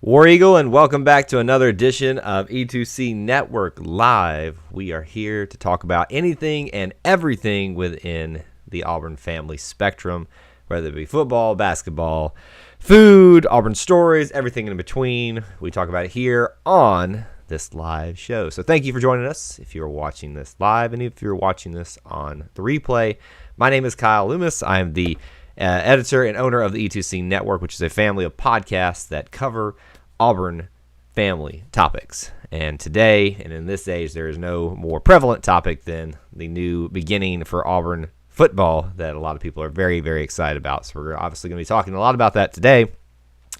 War Eagle, and welcome back to another edition of E2C Network Live. We are here to talk about anything and everything within the Auburn family spectrum, whether it be football, basketball, food, Auburn stories, everything in between. We talk about it here on this live show. So thank you for joining us if you're watching this live and if you're watching this on the replay. My name is Kyle Loomis. I am the editor and owner of the E2C Network, which is a family of podcasts that cover Auburn family topics. And today, and in this age, there is no more prevalent topic than the new beginning for Auburn football that a lot of people are very, very excited about. So we're obviously going to be talking a lot about that today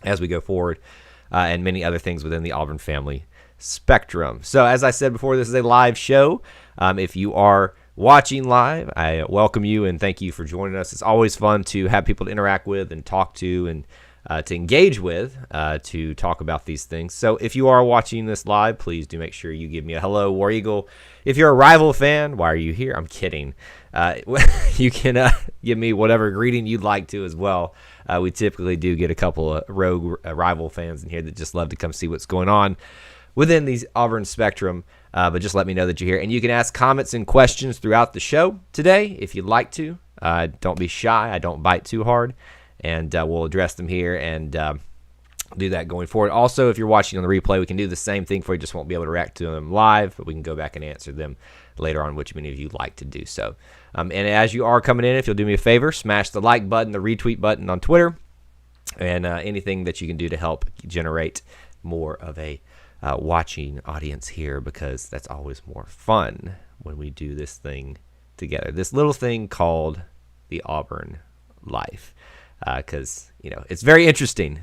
as we go forward, and many other things within the Auburn family spectrum. So as I said before, this is a live show. If you are watching live, I welcome you and thank you for joining us. It's always fun to have people to interact with and talk to and to engage with, to talk about these things. So if you are watching this live, please do make sure you give me a hello, War Eagle. If you're a rival fan, why are you here? I'm kidding. You can give me whatever greeting you'd like to as well. We typically do get a couple of rogue rival fans in here that just love to come see what's going on within these Auburn spectrum. But just let me know that you're here. And you can ask comments and questions throughout the show today if you'd like to. Don't be shy. I don't bite too hard. And we'll address them here and do that going forward. Also, if you're watching on the replay, we can do the same thing for you. Just won't be able to react to them live, but we can go back and answer them later on, which many of you like to do so. And as you are coming in, if you'll do me a favor, smash the like button, the retweet button on Twitter, and anything that you can do to help generate more of a watching audience here, because that's always more fun when we do this thing together. This little thing called the Auburn life. Because, it's very interesting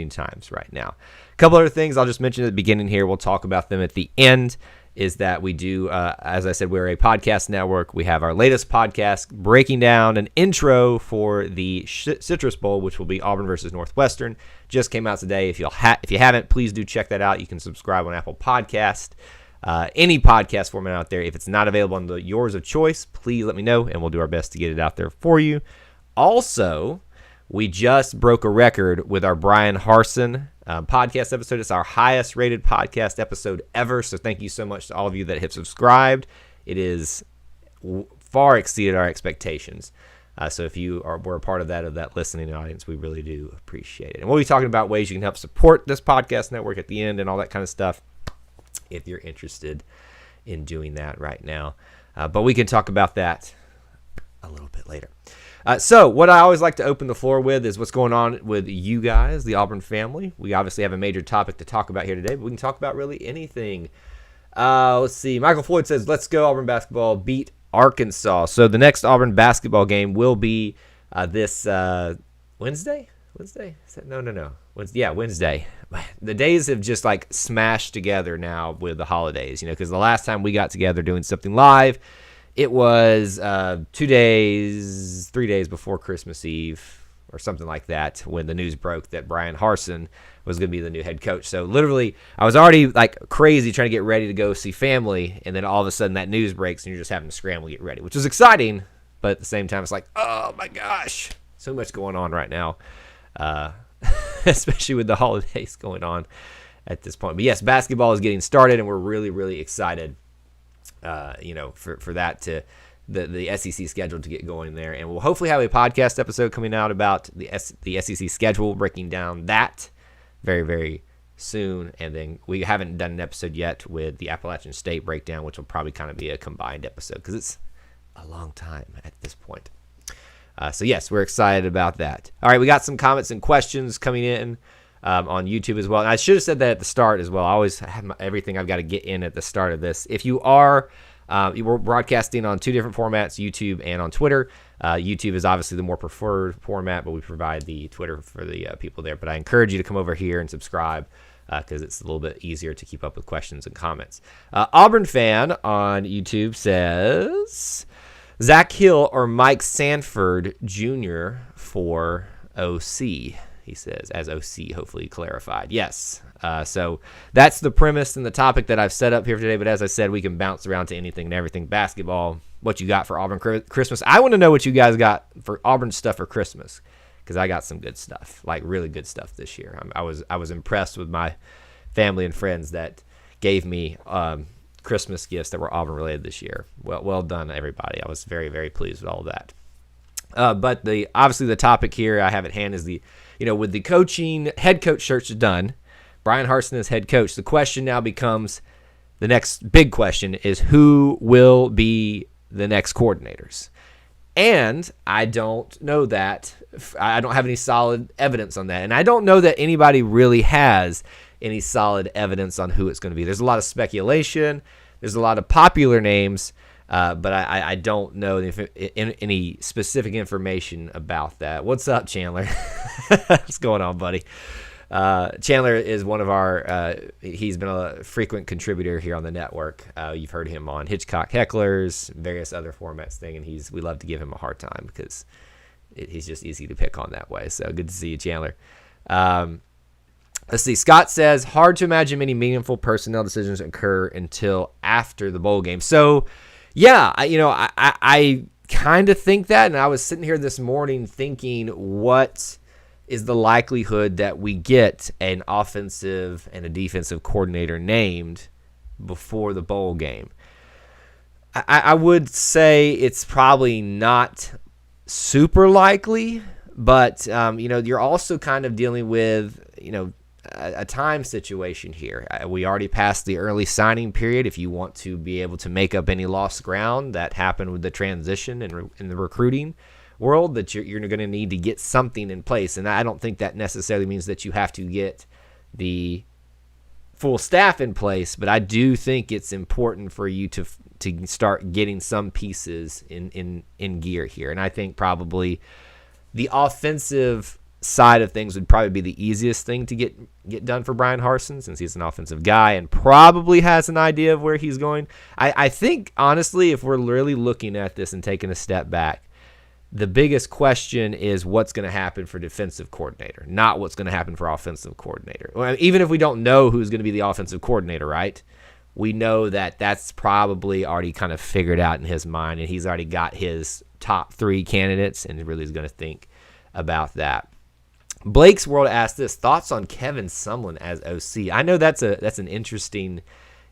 times right now. A couple other things I'll just mention at the beginning here. We'll talk about them at the end, is that we do, as I said, we're a podcast network. We have our latest podcast breaking down an intro for the Citrus Bowl, which will be Auburn versus Northwestern. Just came out today. If you haven't, please do check that out. You can subscribe on Apple Podcast, any podcast format out there. If it's not available on yours of choice, please let me know, and we'll do our best to get it out there for you. Also, we just broke a record with our Bryan Harsin podcast episode. It's our highest rated podcast episode ever. So thank you so much to all of you that have subscribed. It is far exceeded our expectations. So if you were a part of that listening audience, we really do appreciate it. And we'll be talking about ways you can help support this podcast network at the end and all that kind of stuff if you're interested in doing that right now. But we can talk about that a little bit later. So what I always like to open the floor with is what's going on with you guys, the Auburn family. We obviously have a major topic to talk about here today, but we can talk about really anything. Let's see. Michael Floyd says, let's go Auburn basketball, beat Arkansas. So the next Auburn basketball game will be this Wednesday? Wednesday? No. Wednesday. The days have just like smashed together now with the holidays, because the last time we got together doing something live, it was 3 days before Christmas Eve or something like that when the news broke that Bryan Harsin was going to be the new head coach. So literally, I was already like crazy trying to get ready to go see family, and then all of a sudden that news breaks and you're just having to scramble to get ready, which was exciting, but at the same time it's like, oh my gosh, so much going on right now, especially with the holidays going on at this point. But yes, basketball is getting started, and we're really, really excited. For that to the SEC schedule to get going there. And we'll hopefully have a podcast episode coming out about the SEC schedule, breaking down that very, very soon. And then we haven't done an episode yet with the Appalachian State breakdown, which will probably kind of be a combined episode because it's a long time at this point. So yes, we're excited about that. All right, we got some comments and questions coming in on YouTube as well. And I should have said that at the start as well. I always have everything I've got to get in at the start of this. If you are, we're broadcasting on two different formats, YouTube and on Twitter. YouTube is obviously the more preferred format, but we provide the Twitter for the people there. But I encourage you to come over here and subscribe because it's a little bit easier to keep up with questions and comments. Auburn fan on YouTube says, Zach Hill or Mike Sanford Jr. for OC. He says, as OC hopefully clarified. Yes. So that's the premise and the topic that I've set up here today. But as I said, we can bounce around to anything and everything. Basketball, what you got for Auburn Christmas. I want to know what you guys got for Auburn stuff for Christmas. because I got some good stuff, like really good stuff this year. I was impressed with my family and friends that gave me Christmas gifts that were Auburn related this year. Well done, everybody. I was very, very pleased with all of that. But obviously the topic here I have at hand is with the head coach search done, Bryan Harsin is head coach. The question now becomes, the next big question is, who will be the next coordinators? And I don't know that. I don't have any solid evidence on that. And I don't know that anybody really has any solid evidence on who it's going to be. There's a lot of speculation. There's a lot of popular names, but I don't know any specific information about that. What's up, Chandler? What's going on, buddy? Chandler is one of our, he's been a frequent contributor here on the network. You've heard him on Hitchcock Hecklers, various other formats and we love to give him a hard time because he's just easy to pick on that way. So good to see you, Chandler. Let's see. Scott says, hard to imagine many meaningful personnel decisions occur until after the bowl game. So yeah, I kind of think that, and I was sitting here this morning thinking, what is the likelihood that we get an offensive and a defensive coordinator named before the bowl game? I would say it's probably not super likely, but you're also kind of dealing with a time situation here. We already passed the early signing period. If you want to be able to make up any lost ground that happened with the transition in the recruiting world, that you're going to need to get something in place. And I don't think that necessarily means that you have to get the full staff in place, but I do think it's important for you to start getting some pieces in gear here. And I think probably the offensive side of things would probably be the easiest thing to get done for Bryan Harsin, since he's an offensive guy and probably has an idea of where he's going. I think, honestly, if we're really looking at this and taking a step back, the biggest question is what's going to happen for defensive coordinator, not what's going to happen for offensive coordinator. Well, even if we don't know who's going to be the offensive coordinator, right? We know that that's probably already kind of figured out in his mind, and he's already got his top 3 candidates, and really is going to think about that. Blake's World asked this: thoughts on Kevin Sumlin as OC? I know that's an interesting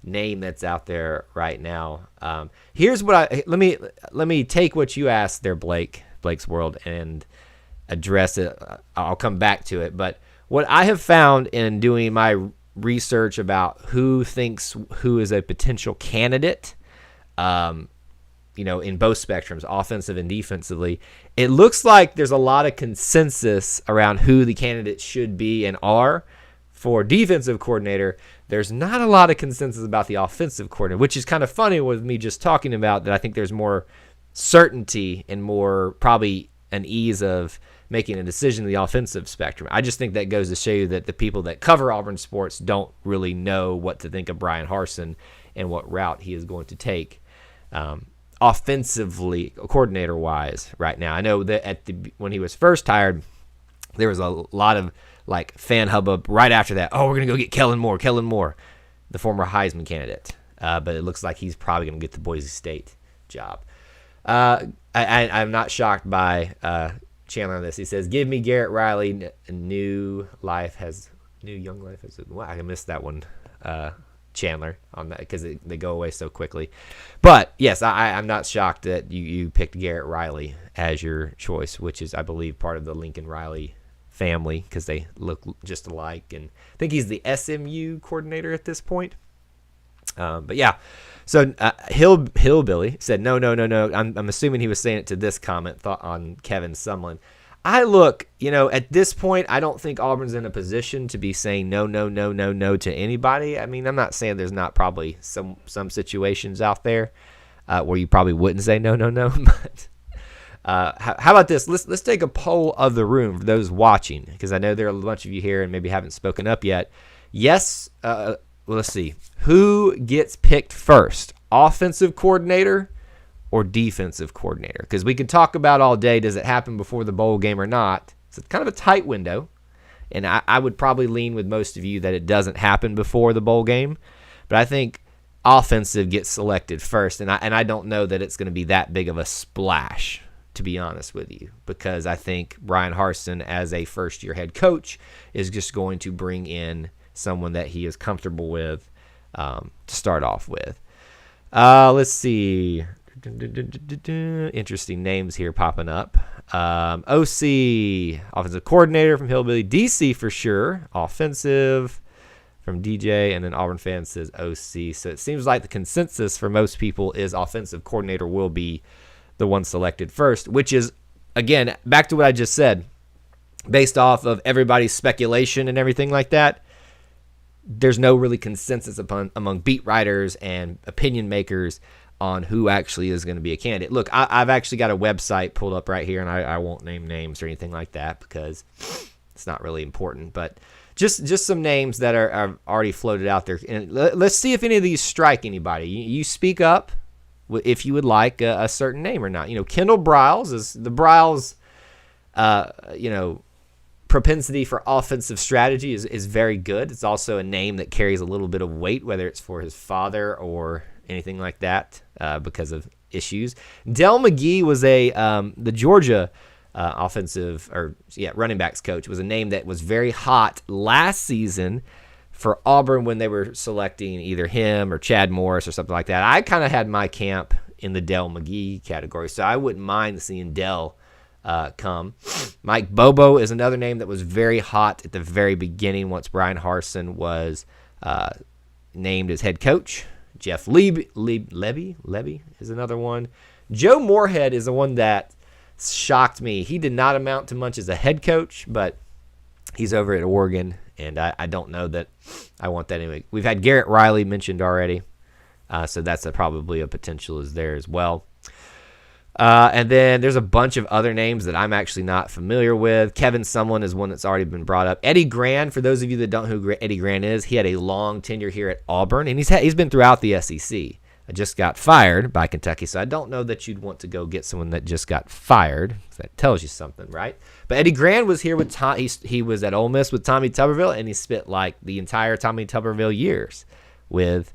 name that's out there right now. Here's what let me take what you asked there, Blake's World, and address it. I'll come back to it, but what I have found in doing my research about who is a potential candidate, in both spectrums, offensive and defensively, it looks like there's a lot of consensus around who the candidates should be and are. For defensive coordinator, there's not a lot of consensus about the offensive coordinator, which is kind of funny with me just talking about that. I think there's more certainty and more probably an ease of making a decision in the offensive spectrum. I just think that goes to show you that the people that cover Auburn sports don't really know what to think of Bryan Harsin and what route he is going to take offensively, coordinator-wise, right now. I know that when he was first hired, there was a lot of fan hubbub right after that. Oh, we're going to go get Kellen Moore, the former Heisman candidate. But it looks like he's probably going to get the Boise State job. I'm not shocked by Chandler on this. He says, give me Garrett Riley. New young life has. Wow, I missed that one, Chandler, on that because they go away so quickly. But yes, I'm not shocked that you picked Garrett Riley as your choice, which is, I believe, part of the Lincoln Riley family because they look just alike, and I think he's the SMU coordinator at this point. But yeah, so Hillbilly said no. I'm assuming he was saying it to this comment thought on Kevin Sumlin. At this point, I don't think Auburn's in a position to be saying no to anybody. I mean, I'm not saying there's not probably some situations out there where you probably wouldn't say no, but. How about this? Let's take a poll of the room for those watching, because I know there are a bunch of you here and maybe haven't spoken up yet. Yes, let's see. Who gets picked first, offensive coordinator or defensive coordinator? Because we can talk about all day, does it happen before the bowl game or not? It's kind of a tight window, and I would probably lean with most of you that it doesn't happen before the bowl game, but I think offensive gets selected first, and I don't know that it's going to be that big of a splash to be honest with you, because I think Bryan Harsin, as a first-year head coach, is just going to bring in someone that he is comfortable with to start off with. Let's see. Interesting names here popping up. OC, offensive coordinator from Hillbilly. DC for sure, offensive from DJ, and then Auburn fan says OC. So it seems like the consensus for most people is offensive coordinator will be the one selected first, which is, again, back to what I just said, based off of everybody's speculation and everything like that. There's no really consensus among beat writers and opinion makers on who actually is going to be a candidate. Look, I've actually got a website pulled up right here, and I won't name names or anything like that because it's not really important, but just some names that are already floated out there. And let's see if any of these strike anybody. You speak up if you would like a certain name or not. Kendall Briles is the Briles, propensity for offensive strategy is very good. It's also a name that carries a little bit of weight, whether it's for his father or anything like that, because of issues. Del McGee was the Georgia running backs coach, was a name that was very hot last season for Auburn when they were selecting either him or Chad Morris or something like that. I kind of had my camp in the Del McGee category, so I wouldn't mind seeing Del come. Mike Bobo is another name that was very hot at the very beginning once Bryan Harsin was named as head coach. Jeff Levy is another one. Joe Moorhead is the one that shocked me. He did not amount to much as a head coach, but he's over at Oregon, and I don't know that I want that anyway. We've had Garrett Riley mentioned already, so that's probably a potential is there as well. And then there's a bunch of other names that I'm actually not familiar with. Kevin Sumlin is one that's already been brought up. Eddie Gran, for those of you that don't know who Eddie Gran is, he had a long tenure here at Auburn, and he's been throughout the SEC. I just got fired by Kentucky, so I don't know that you'd want to go get someone that just got fired. That tells you something, right? But Eddie Gran was here with he was at Ole Miss with Tommy Tuberville, and he spent like the entire Tommy Tuberville years with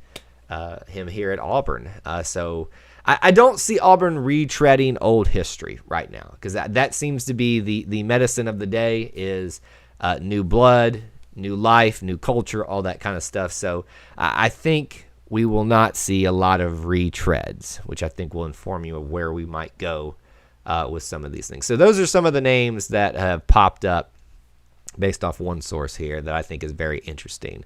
him here at Auburn. So I don't see Auburn retreading old history right now, because that seems to be the medicine of the day is new blood, new life, new culture, all that kind of stuff. So I think we will not see a lot of retreads, which I think will inform you of where we might go with some of these things. So those are some of the names that have popped up based off one source here that I think is very interesting.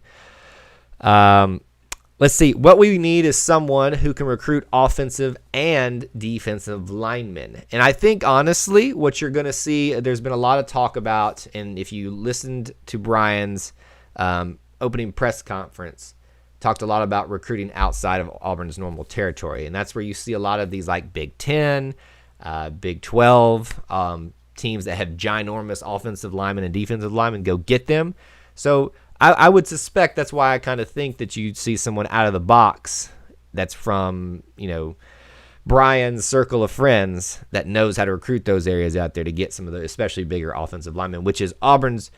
Let's see. What we need is someone who can recruit offensive and defensive linemen. And I think, honestly, what you're going to see, there's been a lot of talk about, and if you listened to Bryan's opening press conference, talked a lot about recruiting outside of Auburn's normal territory. And that's where you see a lot of these like Big 10, Big 12 teams that have ginormous offensive linemen and defensive linemen go get them. So I would suspect that's why I kind of think that you'd see someone out of the box that's from, Bryan's circle of friends that knows how to recruit those areas out there to get some of the especially bigger offensive linemen, which is Auburn's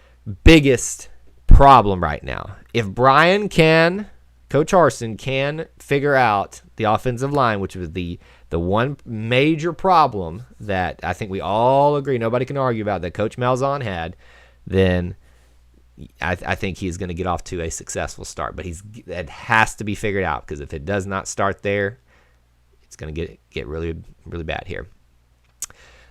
biggest problem right now. If Bryan Coach Harsin can figure out the offensive line, which was the one major problem that I think we all agree, nobody can argue about, that Coach Malzahn had, then I think he's going to get off to a successful start. But it has to be figured out, because if it does not start there, it's going to get really, really bad here.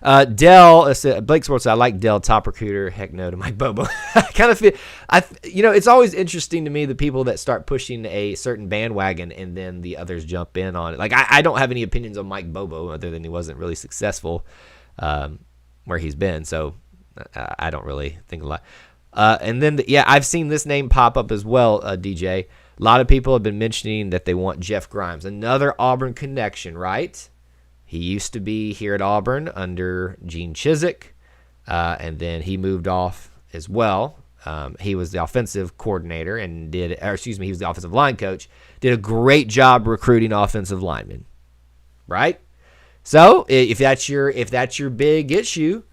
Dell, Blake Sports said, I like Dell, top recruiter. Heck no to Mike Bobo. I kind of feel, it's always interesting to me the people that start pushing a certain bandwagon and then the others jump in on it. Like, I don't have any opinions on Mike Bobo other than he wasn't really successful where he's been. So I don't really think a lot. And then, I've seen this name pop up as well, DJ. A lot of people have been mentioning that they want Jeff Grimes, another Auburn connection, right? He used to be here at Auburn under Gene Chizik, and then he moved off as well. He was the offensive coordinator and he was the offensive line coach. Did a great job recruiting offensive linemen, right? So if that's your big issue,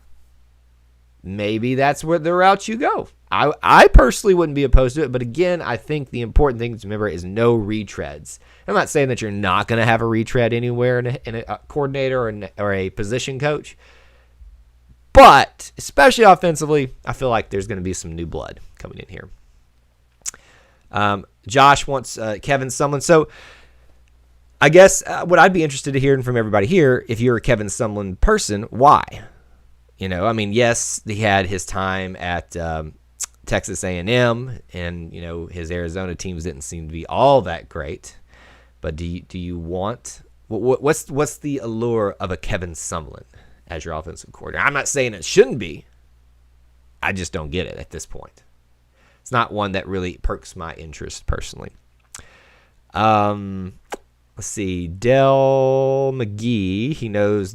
maybe that's where the route you go. I personally wouldn't be opposed to it, but again, I think the important thing to remember is no retreads. I'm not saying that you're not going to have a retread anywhere in a coordinator or a position coach, But especially offensively, I feel like there's going to be some new blood coming in here. Josh wants Kevin Sumlin. So I guess what I'd be interested in hearing from everybody here, if you're a Kevin Sumlin person, why? I mean, yes, he had his time at Texas A&M, and his Arizona teams didn't seem to be all that great. But do you want what's the allure of a Kevin Sumlin as your offensive coordinator? I'm not saying it shouldn't be. I just don't get it at this point. It's not one that really perks my interest personally. Let's see, Dell McGee. He knows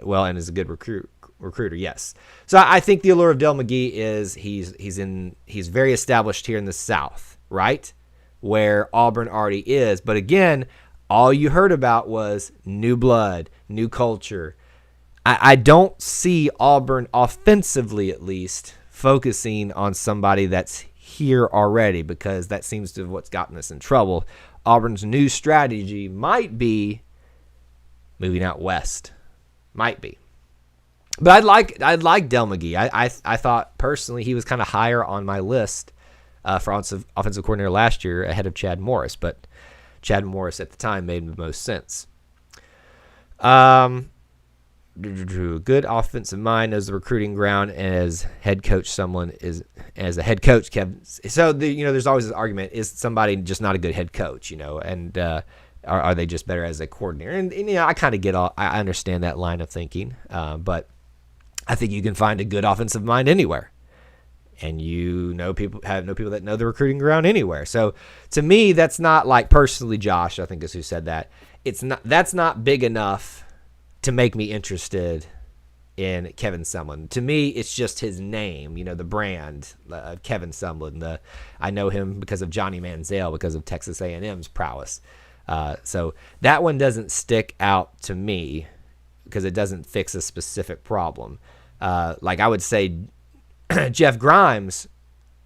well and is a good recruiter. Yes. So I think the allure of Dell McGee is he's very established here in the South, right, where Auburn already is. But again, all you heard about was new blood, new culture. I don't see Auburn offensively, at least, focusing on somebody that's here already, because that seems to have what's gotten us in trouble. Auburn's new strategy might be moving out west. Might be. But I'd like Del McGee. I thought personally he was kind of higher on my list for offensive coordinator last year ahead of Chad Morris, but Chad Morris at the time made the most sense. Good offensive mind, knows the recruiting ground, and as head coach, as a head coach, Kevin. So there's always this argument: is somebody just not a good head coach? And are they just better as a coordinator? And I kind of I understand that line of thinking, but I think you can find a good offensive mind anywhere, and people that know the recruiting ground anywhere. So to me, that's not like personally, Josh, I think is who said that. That's not big enough to make me interested in Kevin Sumlin. To me, it's just his name, the brand, Kevin Sumlin. I know him because of Johnny Manziel, because of Texas A&M's prowess. So that one doesn't stick out to me because it doesn't fix a specific problem. Like I would say Jeff Grimes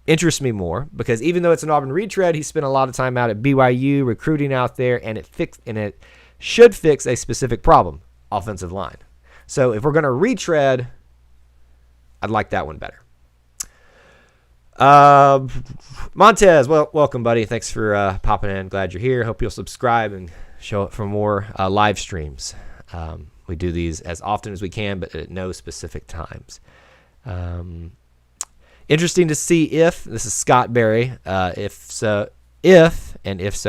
interests me more because even though it's an Auburn retread, he spent a lot of time out at BYU recruiting out there, and it should fix a specific problem. Offensive line. So if we're going to retread, I'd like that one better. Montez, welcome, buddy. Thanks for popping in. Glad you're here. Hope you'll subscribe and show up for more live streams. We do these as often as we can, but at no specific times. Interesting to see if, this is Scott Berry, if so,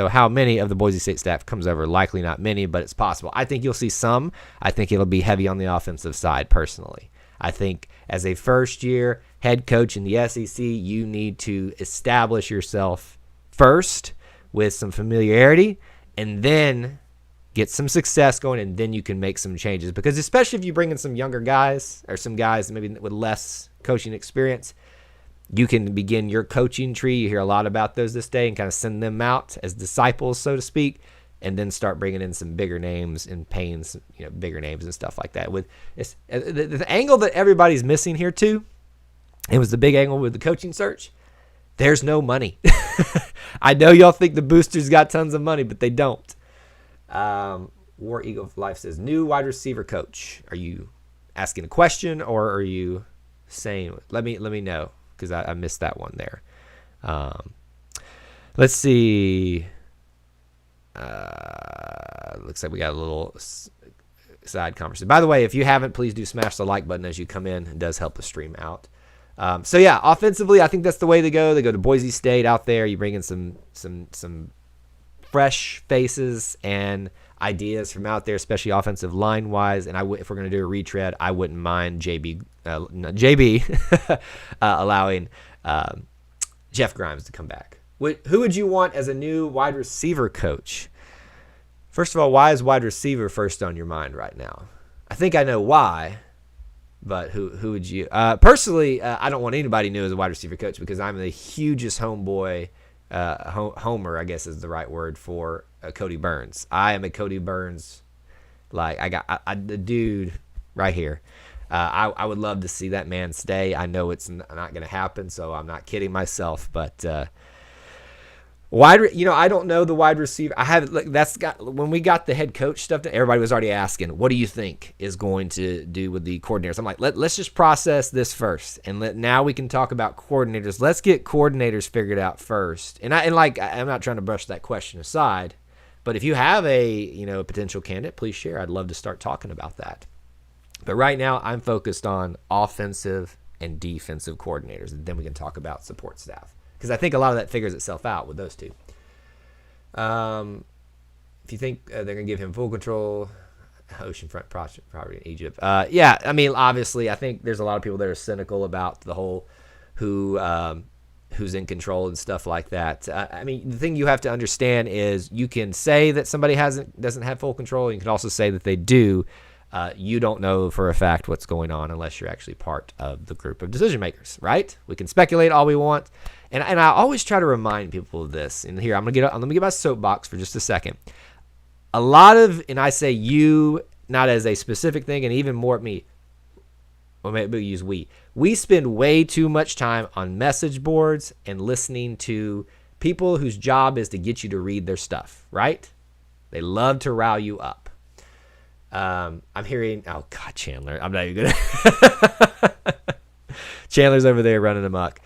how many of the Boise State staff comes over? Likely not many, but it's possible. I think you'll see some. I think it'll be heavy on the offensive side, personally. I think as a first-year head coach in the SEC, you need to establish yourself first with some familiarity and then get some success going, and then you can make some changes. Because especially if you bring in some younger guys or some guys maybe with less coaching experience, you can begin your coaching tree. You hear a lot about those this day, and kind of send them out as disciples, so to speak, and then start bringing in some bigger names and paying some, bigger names and stuff like that. With the angle that everybody's missing here too, it was the big angle with the coaching search. There's no money. I know y'all think the boosters got tons of money, but they don't. War Eagle for Life says, new wide receiver coach. Are you asking a question or are you saying? Let me know. Because I missed that one there. Let's see. Looks like we got a little side conversation. By the way, if you haven't, please do smash the like button as you come in. It does help the stream out. So yeah, offensively, I think that's the way to go. They go to Boise State out there. You bring in some fresh faces and ideas from out there, especially offensive line wise. And if we're going to do a retread, I wouldn't mind JB allowing Jeff Grimes to come back. Who would you want as a new wide receiver coach? First of all, why is wide receiver first on your mind right now? I think I know why, but who would you? Personally, I don't want anybody new as a wide receiver coach because I'm the hugest homeboy. Homer, I guess is the right word for Cody Burns. I am a Cody Burns, like I got the dude right here. I would love to see that man stay. I know it's not going to happen, so I'm not kidding myself. But I don't know the wide receiver. I have when we got the head coach stuff. Everybody was already asking, "What do you think is going to do with the coordinators?" I'm like, let's just process this first, and now we can talk about coordinators. Let's get coordinators figured out first. I'm not trying to brush that question aside, but if you have a potential candidate, please share. I'd love to start talking about that. But right now, I'm focused on offensive and defensive coordinators, and then we can talk about support staff. Because I think a lot of that figures itself out with those two. If you think they're going to give him full control, oceanfront property in Egypt. Yeah, I mean, obviously, I think there's a lot of people that are cynical about the whole who's in control and stuff like that. I mean, the thing you have to understand is you can say that somebody doesn't have full control. You can also say that they do. You don't know for a fact what's going on unless you're actually part of the group of decision makers, right? We can speculate all we want. And I always try to remind people of this. And here, let me get my soapbox for just a second. And I say you, not as a specific thing, and even more at me. Well, maybe we use we. We spend way too much time on message boards and listening to people whose job is to get you to read their stuff, right? They love to rile you up. I'm hearing, oh God, Chandler. I'm not even gonna. Chandler's over there running amok.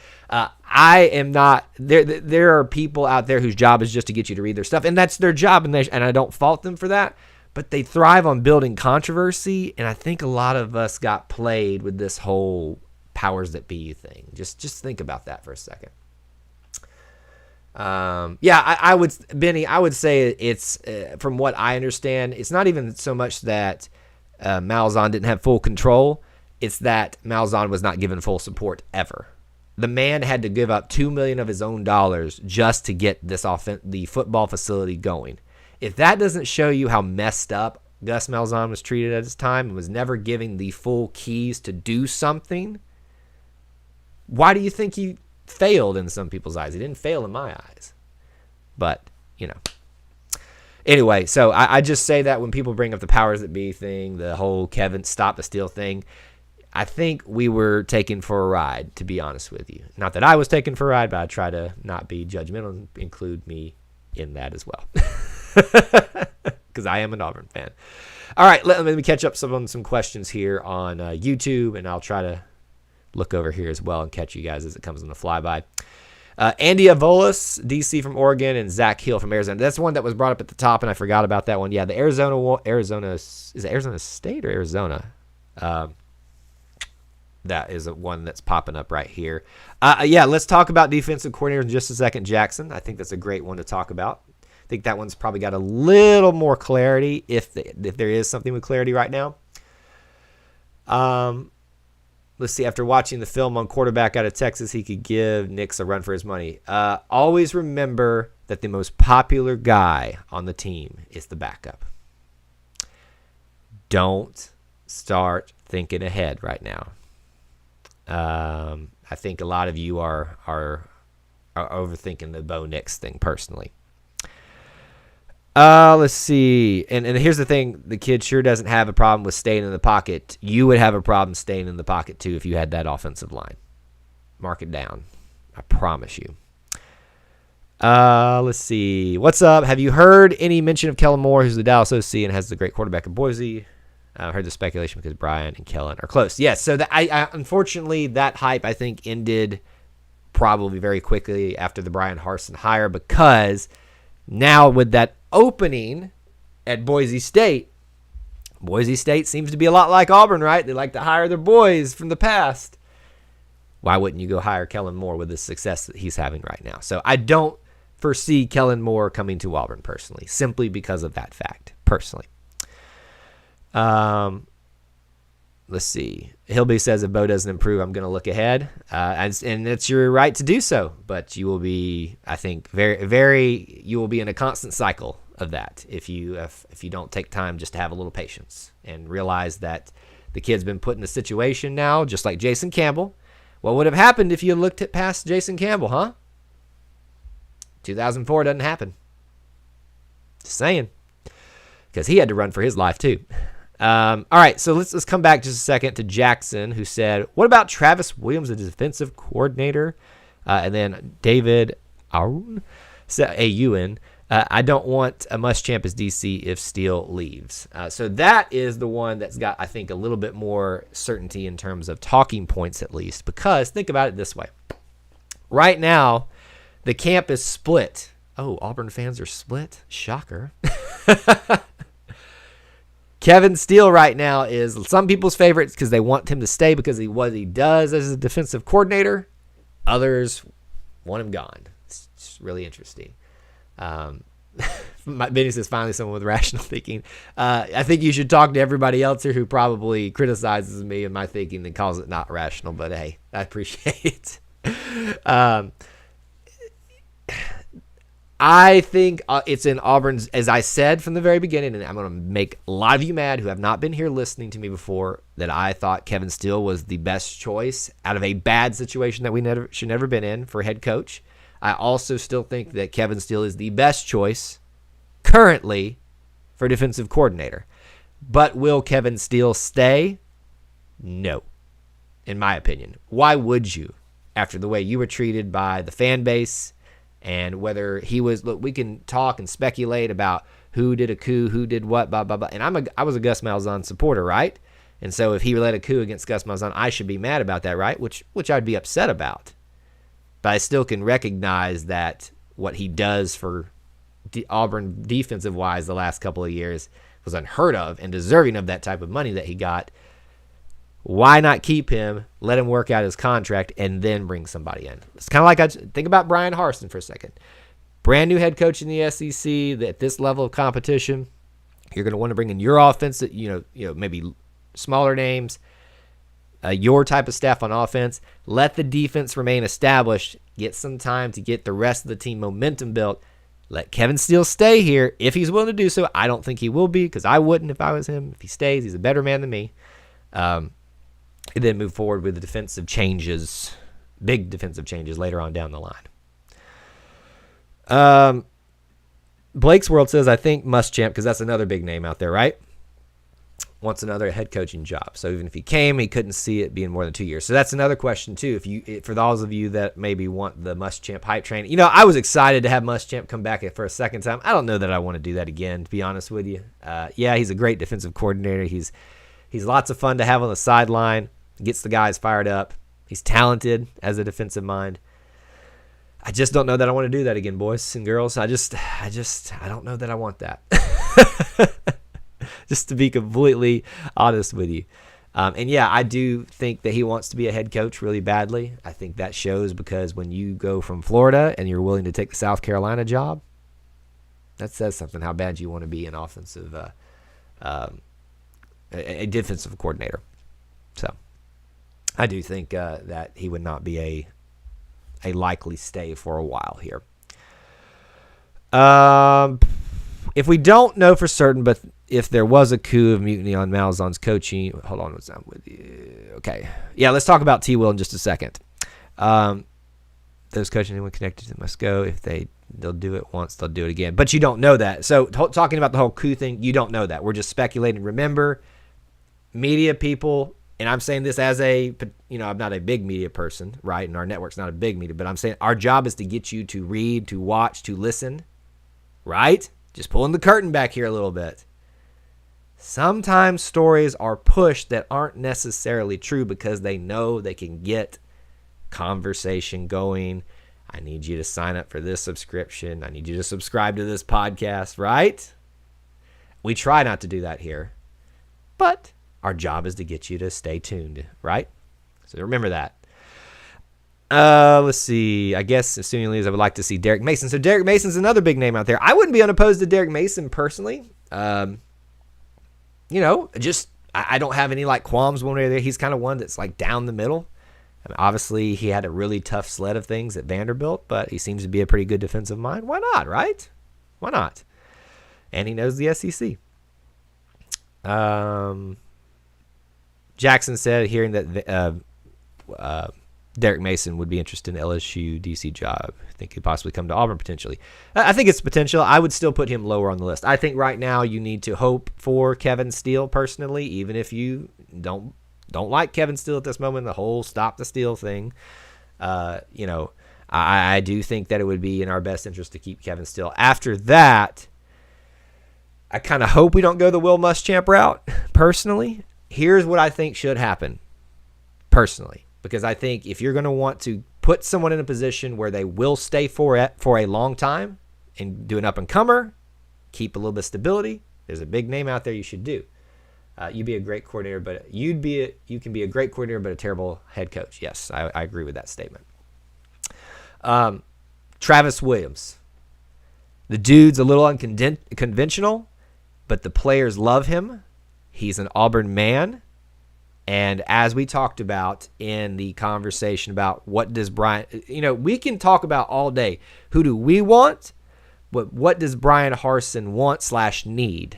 I am not. There are people out there whose job is just to get you to read their stuff, and that's their job, and I don't fault them for that. But they thrive on building controversy, and I think a lot of us got played with this whole powers that be thing. Just think about that for a second. I would, Benny. I would say it's from what I understand, it's not even so much that Malzahn didn't have full control. It's that Malzahn was not given full support ever. The man had to give up $2 million of his own dollars just to get the football facility going. If that doesn't show you how messed up Gus Malzahn was treated at his time and was never given the full keys to do something, why do you think he failed in some people's eyes? He didn't fail in my eyes. But, Anyway, so I just say that when people bring up the powers that be thing, the whole Kevin stop the steal thing, I think we were taken for a ride, to be honest with you. Not that I was taken for a ride, but I try to not be judgmental and include me in that as well. Because I am an Auburn fan. All right, let me catch up on some questions here on YouTube, and I'll try to look over here as well and catch you guys as it comes on the flyby. Andy Avolis, DC from Oregon, and Zach Hill from Arizona. That's one that was brought up at the top, and I forgot about that one. Yeah, the Arizona is it Arizona State or Arizona? That is one that's popping up right here. Let's talk about defensive coordinators in just a second, Jackson. I think that's a great one to talk about. I think that one's probably got a little more clarity if there is something with clarity right now. Let's see. After watching the film on quarterback out of Texas, he could give Nix a run for his money. Always remember that the most popular guy on the team is the backup. Don't start thinking ahead right now. I think a lot of you are overthinking the Bo Nix thing personally. Let's see. And here's the thing. The kid sure doesn't have a problem with staying in the pocket. You would have a problem staying in the pocket, too, if you had that offensive line. Mark it down. I promise you. Let's see. What's up? Have you heard any mention of Kellen Moore, who's the Dallas OC and has the great quarterback in Boise? I heard the speculation because Bryan and Kellen are close. Yes, so unfortunately, that hype, I think, ended probably very quickly after the Bryan Harsin hire, because now with that opening at Boise State seems to be a lot like Auburn, right? They like to hire their boys from the past. Why wouldn't you go hire Kellen Moore with the success that he's having right now? So I don't foresee Kellen Moore coming to Auburn personally, simply because of that fact, personally. Let's see. Hilby says if Bo doesn't improve, I'm going to look ahead. And it's your right to do so, but you will be, I think, you will be in a constant cycle of that if you don't take time just to have a little patience and realize that the kid's been put in a situation now, just like Jason Campbell. What would have happened if you looked at past Jason Campbell, huh? 2004 doesn't happen. Just saying. Because he had to run for his life too. All right, so let's come back just a second to Jackson, who said, what about Travis Williams, the defensive coordinator? And then David Aoun So AUN. I don't want a Muschamp as DC if Steele leaves. So that is the one that's got, I think, a little bit more certainty in terms of talking points at least. Because think about it this way. Right now, the camp is split. Oh, Auburn fans are split? Shocker. Kevin Steele right now is some people's favorites because they want him to stay because of what he does as a defensive coordinator. Others want him gone. It's really interesting. Benny says, finally someone with rational thinking. I think you should talk to everybody else here who probably criticizes me and my thinking and calls it not rational. But, hey, I appreciate it. I think it's in Auburn's, as I said from the very beginning, and I'm going to make a lot of you mad who have not been here listening to me before, that I thought Kevin Steele was the best choice out of a bad situation that we should never been in for head coach. I also still think that Kevin Steele is the best choice currently for defensive coordinator. But will Kevin Steele stay? No, in my opinion. Why would you? After the way you were treated by the fan base, and whether he was, look, we can talk and speculate about who did a coup, who did what, blah, blah, blah. And I was a Gus Malzahn supporter, right? And so if he led a coup against Gus Malzahn, I should be mad about that, right? Which I'd be upset about. But I still can recognize that what he does for Auburn defensive-wise the last couple of years was unheard of and deserving of that type of money that he got. Why not keep him, let him work out his contract, and then bring somebody in? It's kind of like think about Bryan Harsin for a second. Brand new head coach in the SEC. At this level of competition, you're going to want to bring in your offense. That maybe smaller names, your type of staff on offense. Let the defense remain established. Get some time to get the rest of the team momentum built. Let Kevin Steele stay here if he's willing to do so. I don't think he will be because I wouldn't if I was him. If he stays, he's a better man than me. And then move forward with the defensive changes, big defensive changes later on down the line. Blake's World says, I think Muschamp, because that's another big name out there, right? Wants another head coaching job. So even if he came, he couldn't see it being more than 2 years. So that's another question too. For those of you that maybe want the Muschamp hype train, I was excited to have Muschamp come back for a second time. I don't know that I want to do that again, to be honest with you. Yeah, he's a great defensive coordinator. He's lots of fun to have on the sideline. Gets the guys fired up. He's talented as a defensive mind. I just don't know that I want to do that again, boys and girls. I don't know that I want that. Just to be completely honest with you. And yeah, I do think that he wants to be a head coach really badly. I think that shows because when you go from Florida and you're willing to take the South Carolina job, that says something how bad you want to be an offensive, a defensive coordinator. So I do think that he would not be a likely stay for a while here. If we don't know for certain, but if there was a coup of mutiny on Malzahn's coaching, hold on, what's up with you? Okay, yeah, let's talk about T. Will in just a second. Those coaching anyone connected to must go. If they'll do it once, they'll do it again. But you don't know that. So talking about the whole coup thing, you don't know that. We're just speculating. Remember, media people. And I'm saying this as I'm not a big media person, right? And our network's not a big media, but I'm saying our job is to get you to read, to watch, to listen, right? Just pulling the curtain back here a little bit. Sometimes stories are pushed that aren't necessarily true because they know they can get conversation going. I need you to sign up for this subscription. I need you to subscribe to this podcast, right? We try not to do that here, but our job is to get you to stay tuned, right? So remember that. Let's see. I guess assuming he leaves, I would like to see Derek Mason. So Derek Mason's another big name out there. I wouldn't be unopposed to Derek Mason personally. I don't have any qualms one way or the other. He's kind of one that's down the middle. I mean, obviously, he had a really tough sled of things at Vanderbilt, but he seems to be a pretty good defensive mind. Why not, right? Why not? And he knows the SEC. Jackson said, hearing that Derek Mason would be interested in LSU DC job. I think he'd possibly come to Auburn potentially. I think it's potential. I would still put him lower on the list. I think right now you need to hope for Kevin Steele personally, even if you don't like Kevin Steele at this moment, the whole stop the steal thing. I'm I do think that it would be in our best interest to keep Kevin Steele. After that, I kind of hope we don't go the Will Muschamp route, personally. Here's what I think should happen, personally, because I think if you're going to want to put someone in a position where they will stay for a long time and do an up-and-comer, keep a little bit of stability, there's a big name out there you should do. You'd be a great coordinator, but you can be a great coordinator but a terrible head coach. Yes, I agree with that statement. Travis Williams. The dude's a little unconventional, but the players love him. He's an Auburn man. And as we talked about in the conversation about what does Bryan, we can talk about all day, who do we want, but what does Bryan Harsin want/need?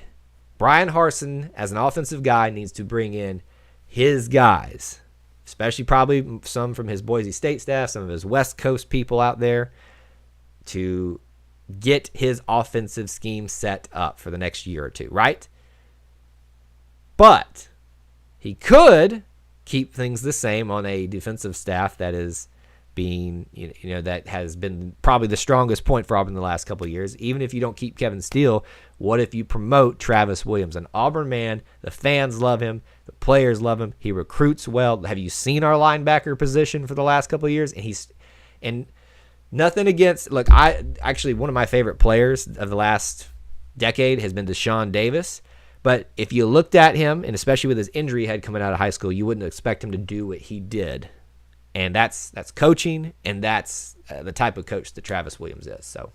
Bryan Harsin, as an offensive guy, needs to bring in his guys, especially probably some from his Boise State staff, some of his West Coast people out there, to get his offensive scheme set up for the next year or two, right? But he could keep things the same on a defensive staff that is being, that has been probably the strongest point for Auburn in the last couple of years. Even if you don't keep Kevin Steele, what if you promote Travis Williams, an Auburn man? The fans love him. The players love him. He recruits well. Have you seen our linebacker position for the last couple of years? And nothing against, look, one of my favorite players of the last decade has been Deshaun Davis. But if you looked at him, and especially with his injury he had coming out of high school, you wouldn't expect him to do what he did. And that's coaching, and that's the type of coach that Travis Williams is. So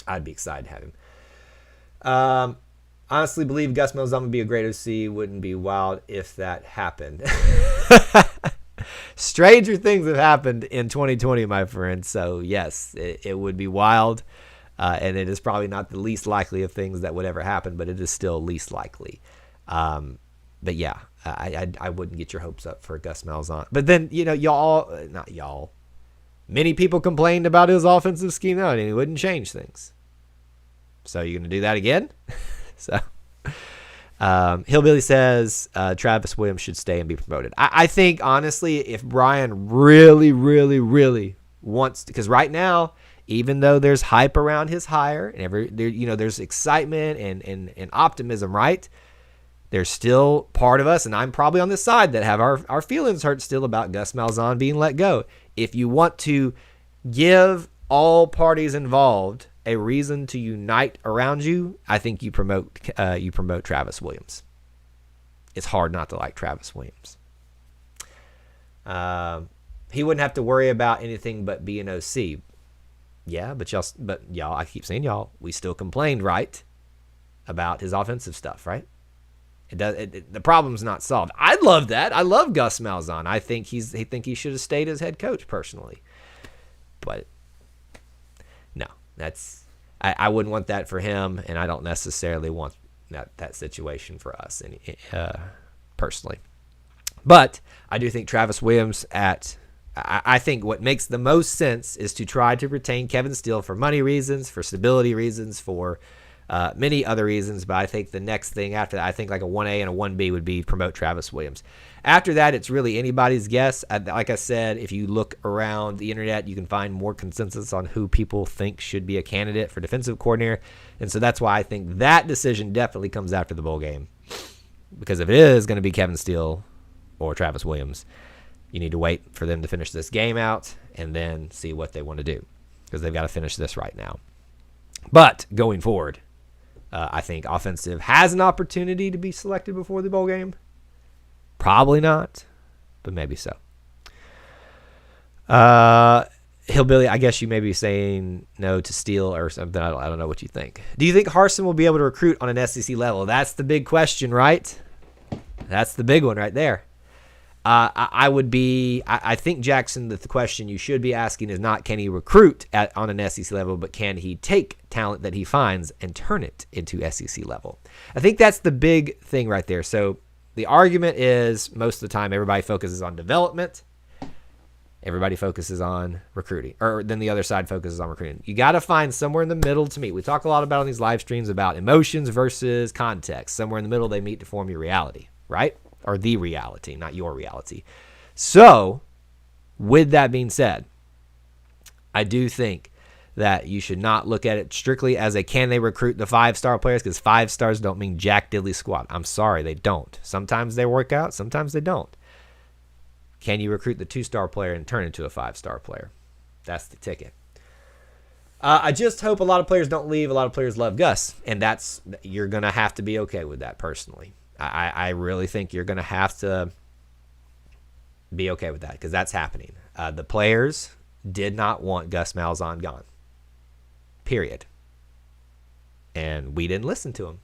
I'd be excited to have him. Honestly believe Gus Malzahn would be a great OC. Wouldn't be wild if that happened. Stranger things have happened in 2020, my friend. So, yes, it would be wild. And it is probably not the least likely of things that would ever happen, but it is still least likely. But yeah, I wouldn't get your hopes up for Gus Malzahn. But then, many people complained about his offensive scheme now, and he wouldn't change things. So you're going to do that again? So Hillbilly says Travis Williams should stay and be promoted. I think, honestly, if Bryan really, really, really wants to, because right now, even though there's hype around his hire and there's excitement and optimism, right? There's still part of us, and I'm probably on this side, that have our feelings hurt still about Gus Malzahn being let go. If you want to give all parties involved a reason to unite around you, I think you promote Travis Williams. It's hard not to like Travis Williams. He wouldn't have to worry about anything but being OC. Yeah, but y'all, I keep saying y'all, we still complained, right, about his offensive stuff, right? The problem's not solved. I love that. I love Gus Malzahn. I think he should have stayed as head coach personally. But no, I wouldn't want that for him, and I don't necessarily want that situation for us personally. But I do think Travis Williams I think what makes the most sense is to try to retain Kevin Steele for money reasons, for stability reasons, for many other reasons. But I think the next thing after that, I think like a 1A and a 1B would be promote Travis Williams. After that, it's really anybody's guess. Like I said, if you look around the internet, you can find more consensus on who people think should be a candidate for defensive coordinator. And so that's why I think that decision definitely comes after the bowl game. Because if it is going to be Kevin Steele or Travis Williams, you need to wait for them to finish this game out and then see what they want to do, because they've got to finish this right now. But going forward, I think offensive has an opportunity to be selected before the bowl game. Probably not, but maybe so. Hillbilly, I guess you may be saying no to Steele or something. I don't know what you think. Do you think Harsin will be able to recruit on an SEC level? That's the big question, right? That's the big one right there. I think, Jackson, that the question you should be asking is not can he recruit on an SEC level, but can he take talent that he finds and turn it into SEC level? I think that's the big thing right there. So the argument is most of the time everybody focuses on development. Everybody focuses on recruiting, or then the other side focuses on recruiting. You got to find somewhere in the middle to meet. We talk a lot about on these live streams about emotions versus context. Somewhere in the middle they meet to form your reality, right? Or the reality, not your reality. So, with that being said, I do think that you should not look at it strictly as a can they recruit the 5-star players, because 5 stars don't mean jack diddly squat. I'm sorry, they don't. Sometimes they work out, sometimes they don't. Can you recruit the 2-star player and turn into a 5-star player? That's the ticket. I just hope a lot of players don't leave. A lot of players love Gus, and you're going to have to be okay with that personally. I really think you're going to have to be okay with that, because that's happening. The players did not want Gus Malzahn gone. Period. And we didn't listen to him.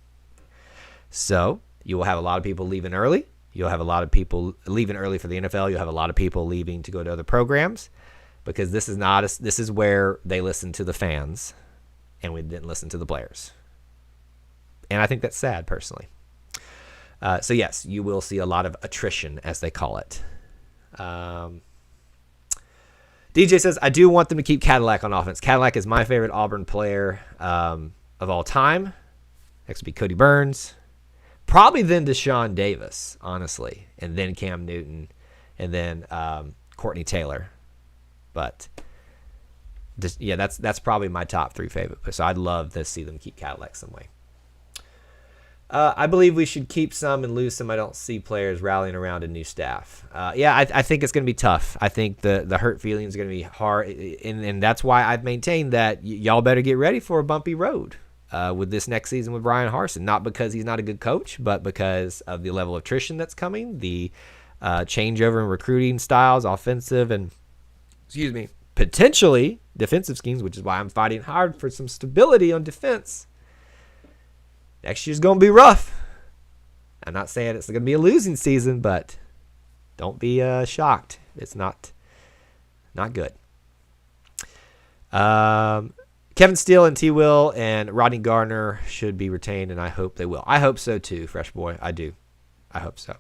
So you will have a lot of people leaving early. You'll have a lot of people leaving early for the NFL. You'll have a lot of people leaving to go to other programs, because this is where they listen to the fans, and we didn't listen to the players. And I think that's sad, personally. So yes, you will see a lot of attrition, as they call it. DJ says, I do want them to keep Cadillac on offense. Cadillac is my favorite Auburn player of all time. Next would be Cody Burns. Probably then Deshaun Davis, honestly. And then Cam Newton. And then Courtney Taylor. But, yeah, that's probably my top 3 favorite. So I'd love to see them keep Cadillac some way. I believe we should keep some and lose some. I don't see players rallying around a new staff. I think it's going to be tough. I think the hurt feelings are going to be hard, and that's why I've maintained that y'all better get ready for a bumpy road with this next season with Bryan Harsin. Not because he's not a good coach, but because of the level of attrition that's coming, the changeover in recruiting styles, offensive and, potentially defensive schemes, which is why I'm fighting hard for some stability on defense. Next year's going to be rough. I'm not saying it's going to be a losing season, but don't be shocked. It's not good. Kevin Steele and T. Will and Rodney Gardner should be retained, and I hope they will. I hope so too, Fresh Boy. I do. I hope so.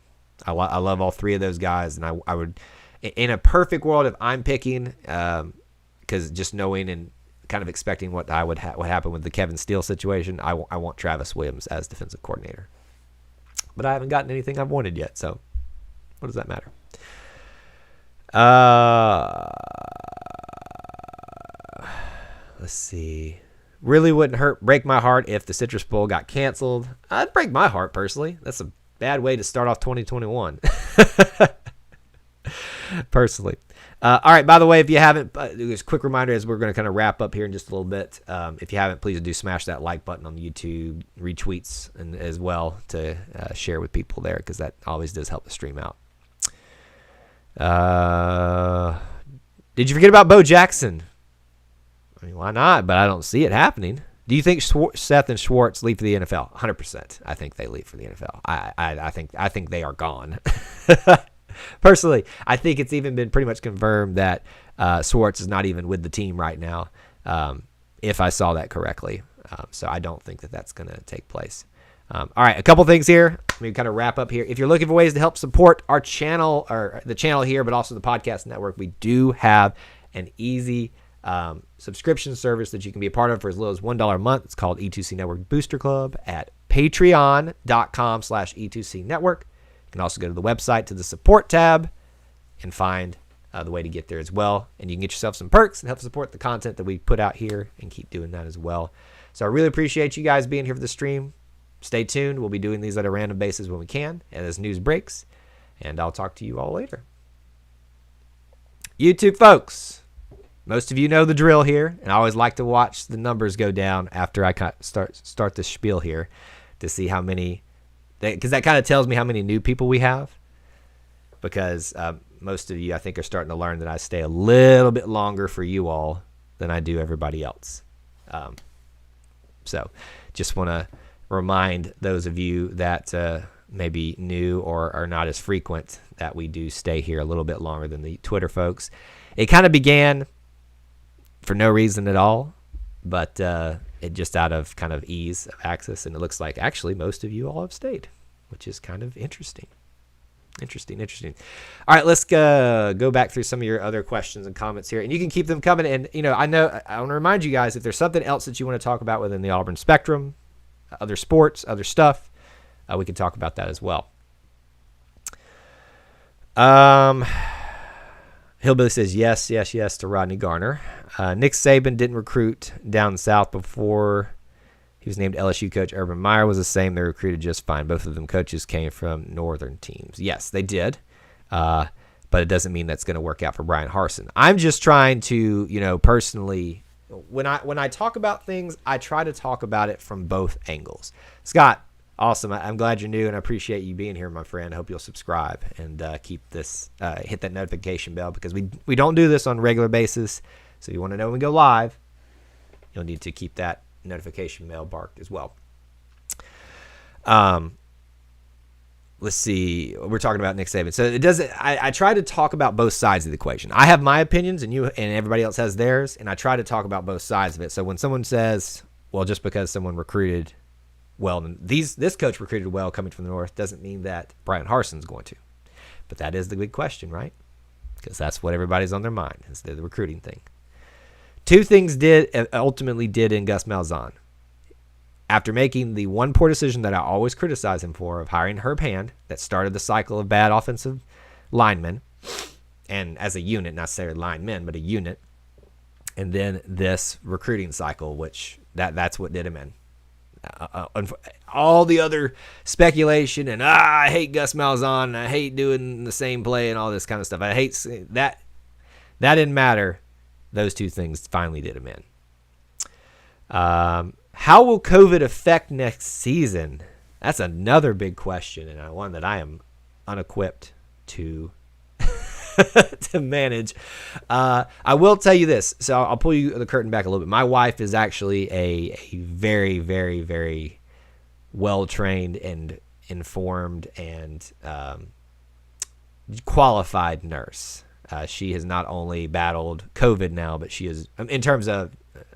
I love all 3 of those guys, and I would, in a perfect world, if I'm picking, because just knowing and kind of expecting what would happen with the Kevin Steele situation, I want Travis Williams as defensive coordinator. But I haven't gotten anything I've wanted yet, so what does that matter? Let's see. Really wouldn't break my heart if the Citrus Bowl got canceled. I'd break my heart, personally. That's a bad way to start off 2021. Personally. All right, by the way, if you haven't, just a quick reminder as we're going to kind of wrap up here in just a little bit. If you haven't, please do smash that like button on YouTube, retweets and as well to share with people there, because that always does help the stream out. Did you forget about Bo Jackson? I mean, why not? But I don't see it happening. Do you think Seth and Schwartz leave for the NFL? 100%. I think they leave for the NFL. I think they are gone. Personally, I think it's even been pretty much confirmed that Schwartz is not even with the team right now, if I saw that correctly. So I don't think that that's going to take place. All right, a couple things here. Let me kind of wrap up here. If you're looking for ways to help support our channel, or the channel here, but also the podcast network, we do have an easy subscription service that you can be a part of for as little as $1 a month. It's called E2C Network Booster Club at patreon.com/E2C Network. You can also go to the website to the support tab and find the way to get there as well. And you can get yourself some perks and help support the content that we put out here and keep doing that as well. So I really appreciate you guys being here for the stream. Stay tuned. We'll be doing these at a random basis when we can and as news breaks. And I'll talk to you all later. YouTube folks, most of you know the drill here. And I always like to watch the numbers go down after I start the spiel here to see how many, because that kind of tells me how many new people we have. Because most of you, I think, are starting to learn that I stay a little bit longer for you all than I do everybody else. So just want to remind those of you that maybe new or are not as frequent that we do stay here a little bit longer than the Twitter folks. It kind of began for no reason at all, but it just out of kind of ease of access, and it looks like actually most of you all have stayed, which is kind of interesting. Interesting. All right, let's go back through some of your other questions and comments here, and you can keep them coming. And I want to remind you guys, if there's something else that you want to talk about within the Auburn spectrum, other sports, other stuff, we can talk about that as well. Hillbilly says yes, yes, yes to Rodney Garner. Nick Saban didn't recruit down south before he was named LSU coach. Urban Meyer was the same. They recruited just fine. Both of them coaches came from northern teams. Yes, they did. But it doesn't mean that's going to work out for Bryan Harsin. I'm just trying to, personally, when I talk about things, I try to talk about it from both angles. Scott, awesome. I'm glad you're new, and I appreciate you being here, my friend. I hope you'll subscribe and keep this, hit that notification bell, because we don't do this on a regular basis. So if you want to know when we go live, you'll need to keep that notification bell barked as well. Let's see. We're talking about Nick Saban. So it doesn't. I try to talk about both sides of the equation. I have my opinions, and everybody else has theirs, and I try to talk about both sides of it. So when someone says, "Well, just because someone recruited well, this coach recruited well coming from the north," doesn't mean that Bryan Harsin's going to. But that is the big question, right? Because that's what everybody's on their mind, is the recruiting thing. Two things ultimately did in Gus Malzahn. After making the one poor decision that I always criticize him for, of hiring Herb Hand, that started the cycle of bad offensive linemen, and as a unit, not necessarily linemen, but a unit, and then this recruiting cycle, which that's what did him in. All the other speculation and I hate Gus Malzahn, and I hate doing the same play and all this kind of stuff. I hate that. That didn't matter. Those two things finally did him in. How will COVID affect next season? That's another big question, and one that I am unequipped to to manage. I will tell you this. So I'll pull you the curtain back a little bit. My wife is actually a very, very, very well-trained and informed and qualified nurse. She has not only battled COVID now, but she is, in terms of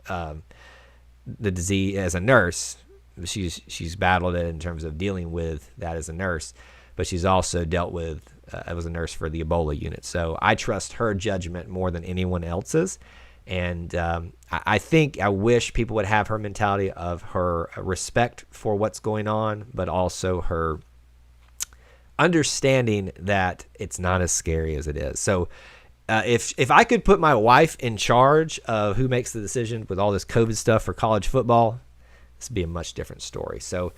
the disease as a nurse, she's battled it in terms of dealing with that as a nurse, but she's also dealt with as a nurse for the Ebola unit. So I trust her judgment more than anyone else's. And I wish people would have her mentality of her respect for what's going on, but also her understanding that it's not as scary as it is. So if I could put my wife in charge of who makes the decision with all this COVID stuff for college football, this would be a much different story. So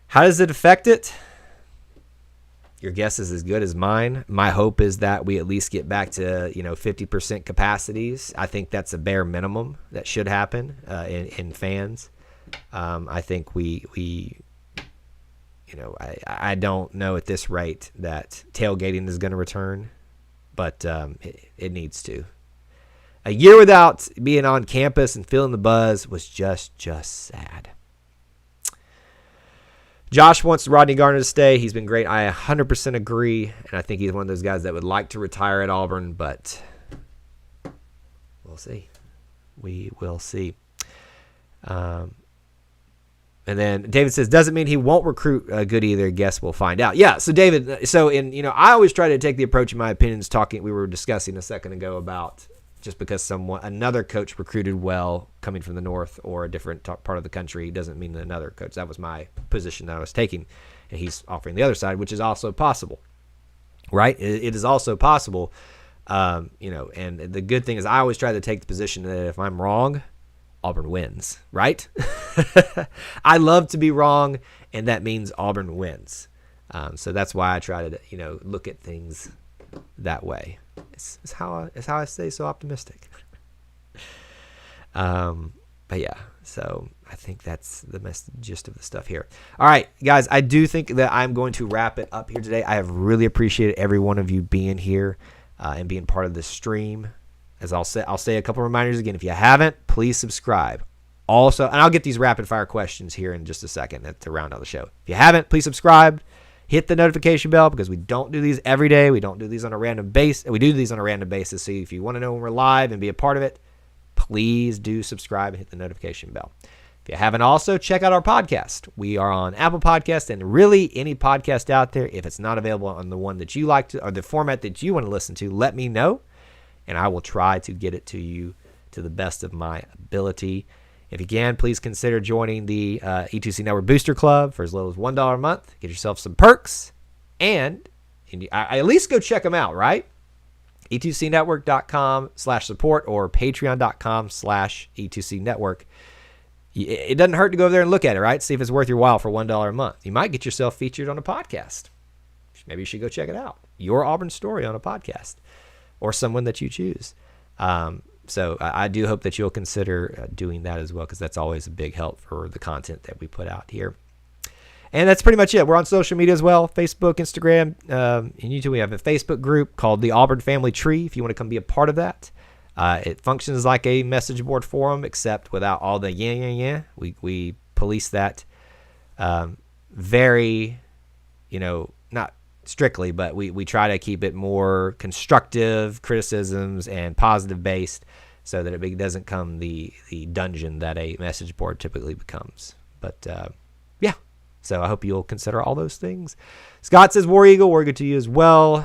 how does it affect it? Your guess is as good as mine. My hope is that we at least get back to 50% capacities. I think that's a bare minimum that should happen in fans. I think we I don't know at this rate that tailgating is going to return, but it needs to. A year without being on campus and feeling the buzz was just sad. Josh wants Rodney Garner to stay. He's been great. I 100% agree, and I think he's one of those guys that would like to retire at Auburn, but we'll see. We will see. And then David says, doesn't mean he won't recruit good either. Guess we'll find out. Yeah, so David, I always try to take the approach, in my opinions, we were discussing a second ago about just because another coach recruited well coming from the north or a different part of the country doesn't mean another coach. That was my position that I was taking, and he's offering the other side, which is also possible, right? It is also possible, and the good thing is I always try to take the position that if I'm wrong, Auburn wins, right? I love to be wrong, and that means Auburn wins. So that's why I try to, look at things that way. It's how I stay so optimistic. But yeah, so I think that's the gist of the stuff here. All right, guys, I do think that I'm going to wrap it up here today. I have really appreciated every one of you being here and being part of this stream. As I'll say a couple reminders again. If you haven't, please subscribe. Also, and I'll get these rapid fire questions here in just a second to round out the show. If you haven't, please subscribe. Hit the notification bell, because we don't do these every day. We don't do these on a random basis. We do these on a random basis. So if you want to know when we're live and be a part of it, please do subscribe and hit the notification bell. If you haven't, also check out our podcast. We are on Apple Podcasts and really any podcast out there. If it's not available on the one that you like to, or the format that you want to listen to, let me know, and I will try to get it to you to the best of my ability. If you can, please consider joining the E2C Network Booster Club for as little as $1 a month. Get yourself some perks, and I at least go check them out, right? e2cnetwork.com/support or patreon.com/e2cnetwork. It doesn't hurt to go over there and look at it, right? See if it's worth your while for $1 a month. You might get yourself featured on a podcast. Maybe you should go check it out. Your Auburn story on a podcast or someone that you choose. So I do hope that you'll consider doing that as well, because that's always a big help for the content that we put out here. And that's pretty much it. We're on social media as well, Facebook, Instagram, and YouTube. We have a Facebook group called the Auburn Family Tree if you want to come be a part of that. It functions like a message board forum, except without all the yeah. We police that very, not strictly, but we try to keep it more constructive criticisms and positive based, so that it doesn't become the dungeon that a message board typically becomes. But yeah, so I hope you'll consider all those things. Scott says, War Eagle to you as well.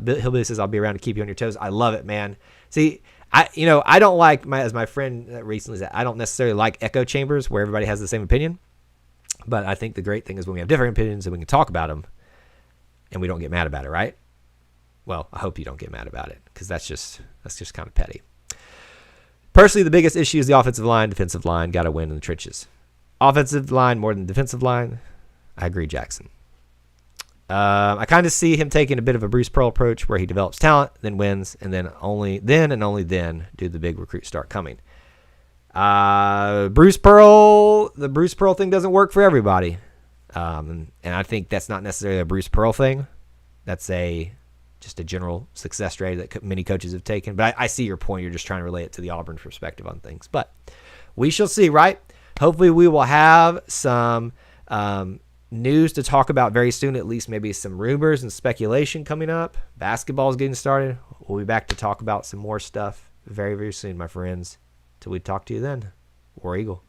Hillbilly says, I'll be around to keep you on your toes. I love it, man. See, I don't like, as my friend recently said, I don't necessarily like echo chambers where everybody has the same opinion. But I think the great thing is when we have different opinions and we can talk about them and we don't get mad about it, right? Well, I hope you don't get mad about it, because that's just kind of petty. Personally, the biggest issue is the offensive line, defensive line. Got to win in the trenches. Offensive line more than defensive line. I agree, Jackson. I kind of see him taking a bit of a Bruce Pearl approach where he develops talent, then wins, and then only then do the big recruits start coming. The Bruce Pearl thing doesn't work for everybody. And I think that's not necessarily a Bruce Pearl thing. That's just a general success rate that many coaches have taken. But I see your point. You're just trying to relate it to the Auburn perspective on things. But we shall see, right? Hopefully we will have some news to talk about very soon, at least maybe some rumors and speculation coming up. Basketball is getting started. We'll be back to talk about some more stuff very, very soon, my friends. Till we talk to you then. War Eagle.